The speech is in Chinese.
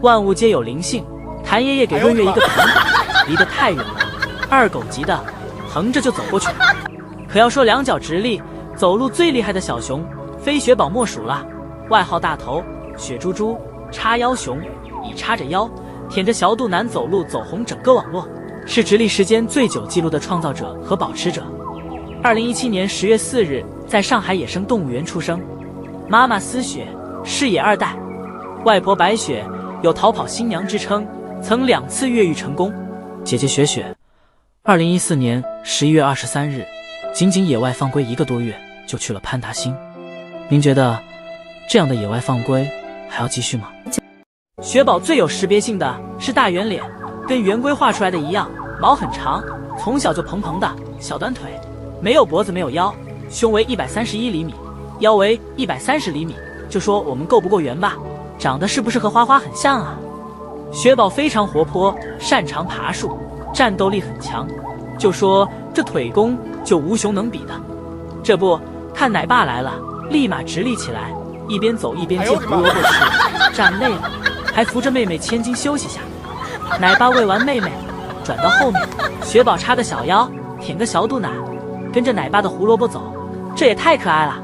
万物皆有灵性。谭爷爷给润月一个平板，离得太远了，二狗急的横着就走过去了。可要说两脚直立走路最厉害的小熊，非雪宝莫属了。外号大头、雪猪猪、叉腰熊，以叉着腰、舔着小肚腩走路走红整个网络，是直立时间最久记录的创造者和保持者。2017年10月4日，在上海野生动物园出生。妈妈思雪，是野二代；外婆白雪有逃跑新娘之称，曾2次越狱成功。姐姐雪雪，2014年11月23日，仅仅野外放归1个多月就去了潘达星。您觉得这样的野外放归还要继续吗？雪宝最有识别性的是大圆脸，跟圆规画出来的一样，毛很长，从小就蓬蓬的小短腿，没有脖子没有腰，胸围131厘米，腰围130厘米，就说我们够不够圆吧？长得是不是和花花很像啊？雪宝非常活泼，擅长爬树，战斗力很强，就说这腿功就无熊能比的。这不看奶爸来了，立马直立起来，一边走一边接胡萝卜吃，站累了还扶着妹妹千金休息下。奶爸喂完妹妹，转到后面，雪宝叉个小腰，舔个小肚腩，跟着奶爸的胡萝卜走，这也太可爱了。